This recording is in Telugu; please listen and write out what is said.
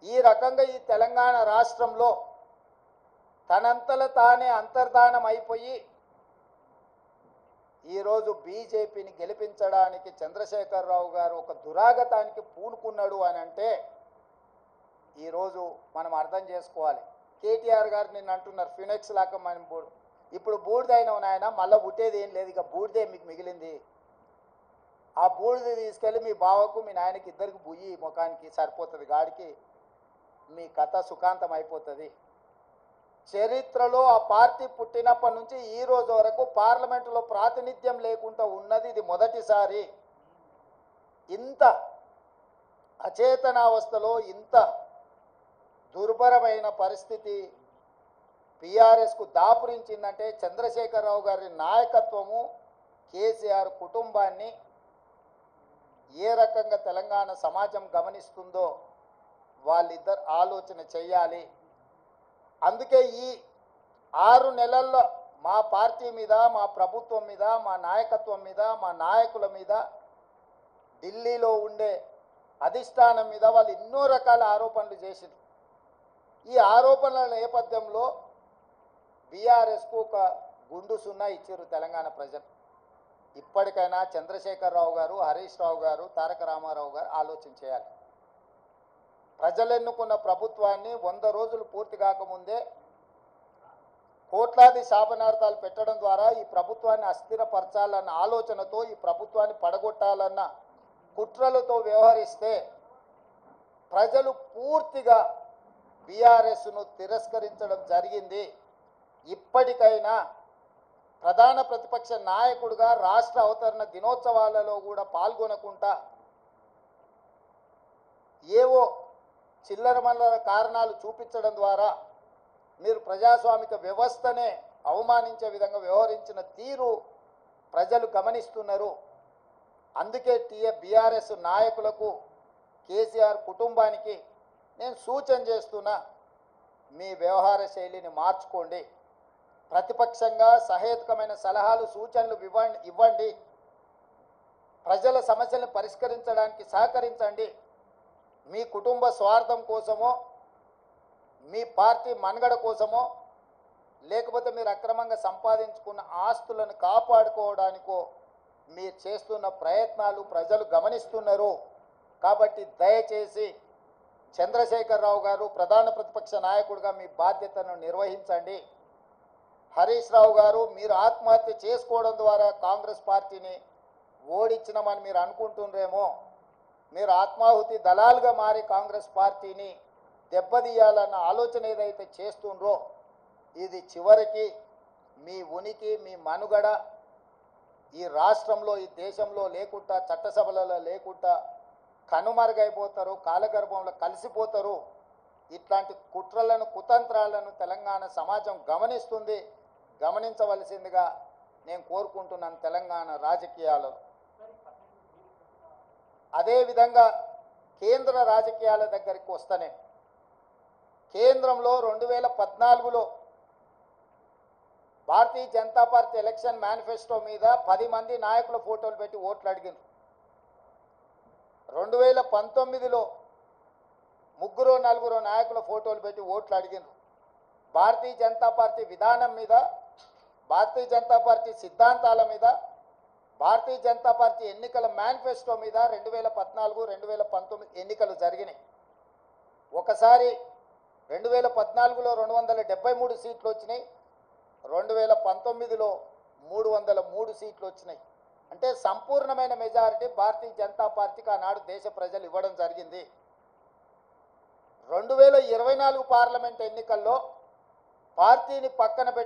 ఈ రకంగా ఈ తెలంగాణ రాష్ట్రంలో తనంతల తానే అంతర్ధానం అయిపోయి ఈరోజు బీజేపీని గెలిపించడానికి చంద్రశేఖరరావు గారు ఒక దురాగతానికి పూనుకున్నాడు అని అంటే ఈరోజు మనం అర్థం చేసుకోవాలి. కేటీఆర్ గారు నిన్న అంటున్నారు ఫినిక్స్ లాగా మనం ఇప్పుడు బూడిదైన నాయన మళ్ళీ పుట్టేది ఏం లేదు, ఇక బూడిదే మీకు మిగిలింది. ఆ బూడిద తీసుకెళ్ళి మీ బావకు మీ నాయనకి ఇద్దరికి బుయ్యి ముఖానికి సరిపోతుంది, గాడికి మీ కథ సుఖాంతం అయిపోతుంది. చరిత్రలో ఆ పార్టీ పుట్టినప్పటి నుంచి ఈ రోజు వరకు పార్లమెంటులో ప్రాతినిధ్యం లేకుండా ఉన్నది ఇది మొదటిసారి. ఇంత అచేతనావస్థలో ఇంత దుర్భరమైన పరిస్థితి బీఆర్ఎస్కు దాపురించిందంటే చంద్రశేఖరరావు గారి నాయకత్వము, కేసీఆర్ కుటుంబాన్ని ఏ రకంగా తెలంగాణ సమాజం గమనిస్తుందో వాళ్ళిద్దరు ఆలోచన చెయ్యాలి. అందుకే ఈ 6 నెలల్లో మా పార్టీ మీద, మా ప్రభుత్వం మీద, మా నాయకత్వం మీద, మా నాయకుల మీద, ఢిల్లీలో ఉండే అధిష్టానం మీద వాళ్ళు ఎన్నో రకాల ఆరోపణలు చేసింది. ఈ ఆరోపణల నేపథ్యంలో బీఆర్ఎస్కు ఒక గుండు సున్నా ఇచ్చారు తెలంగాణ ప్రజలు. ఇప్పటికైనా చంద్రశేఖరరావు గారు, హరీష్ రావు గారు, తారక రామారావు గారు ఆలోచన చేయాలి. ప్రజలు ఎన్నుకున్న ప్రభుత్వాన్ని 100 రోజులు పూర్తి కాకముందే కోట్లాది శాపనార్థాలు పెట్టడం ద్వారా ఈ ప్రభుత్వాన్ని అస్థిరపరచాలన్న ఆలోచనతో, ఈ ప్రభుత్వాన్ని పడగొట్టాలన్న కుట్రలతో వ్యవహరిస్తే ప్రజలు పూర్తిగా బీఆర్ఎస్ను తిరస్కరించడం జరిగింది. ఇప్పటికైనా ప్రధాన ప్రతిపక్ష నాయకుడిగా రాష్ట్ర అవతరణ దినోత్సవాలలో కూడా పాల్గొనకుండా ఏవో చిల్లర మల్లర కారణాలు చూపించడం ద్వారా మీరు ప్రజాస్వామిక వ్యవస్థనే అవమానించే విధంగా వ్యవహరించిన తీరు ప్రజలు గమనిస్తున్నారు. అందుకే బీఆర్ఎస్ నాయకులకు, కేసీఆర్ కుటుంబానికి నేను సూచన చేస్తున్నా, మీ వ్యవహార శైలిని మార్చుకోండి. ప్రతిపక్షంగా సహేతుకమైన సలహాలు, సూచనలు ఇవ్వండి. ప్రజల సమస్యలను పరిష్కరించడానికి సహకరించండి. మీ కుటుంబ స్వార్థం కోసమో, మీ పార్టీ మనుగడ కోసమో, లేకపోతే మీరు అక్రమంగా సంపాదించుకున్న ఆస్తులను కాపాడుకోవడానికో మీరు చేస్తున్న ప్రయత్నాలు ప్రజలు గమనిస్తున్నారు. కాబట్టి దయచేసి చంద్రశేఖరరావు గారు ప్రధాన ప్రతిపక్ష నాయకుడిగా మీ బాధ్యతను నిర్వహించండి. హరీష్ రావు గారు, మీరు ఆత్మహత్య చేసుకోవడం ద్వారా కాంగ్రెస్ పార్టీని ఓడించినామని మీరు అనుకుంటున్నారేమో. మీరు ఆత్మాహుతి దళాలుగా మారి కాంగ్రెస్ పార్టీని దెబ్బతీయాలన్న ఆలోచన ఏదైతే చేస్తుండ్రో ఇది చివరికి మీ ఉనికి, మీ మనుగడ ఈ రాష్ట్రంలో, ఈ దేశంలో లేకుండా, చట్టసభలలో లేకుండా కనుమరుగైపోతారు, కాలగర్భంలో కలిసిపోతారు. ఇట్లాంటి కుట్రలను, కుతంత్రాలను తెలంగాణ సమాజం గమనిస్తుంది. గమనించవలసిందిగా నేను కోరుకుంటున్నాను తెలంగాణ రాజకీయాలలో. అదేవిధంగా కేంద్ర రాజకీయాల దగ్గరికి వస్తేనే కేంద్రంలో 2014లో Bharatiya Janata party election manifesto మీద 10 మంది నాయకుల ఫోటోలు పెట్టి ఓట్లు అడిగారు. 2019లో 3-4 నాయకుల ఫోటోలు పెట్టి ఓట్లు అడిగారు. భారతీయ జనతా పార్టీ విధానం మీద, భారతీయ జనతా పార్టీ సిద్ధాంతాల మీద, భారతీయ జనతా పార్టీ ఎన్నికల మేనిఫెస్టో మీద 2014, 2019 ఎన్నికలు జరిగినాయి. ఒకసారి 2014లో 273 సీట్లు వచ్చినాయి, 2019లో 303 సీట్లు వచ్చినాయి. అంటే సంపూర్ణమైన మెజారిటీ భారతీయ జనతా పార్టీకి ఆనాడు దేశ ప్రజలు ఇవ్వడం జరిగింది. 2024 పార్లమెంట్ ఎన్నికల్లో పార్టీని పక్కన పెట్టి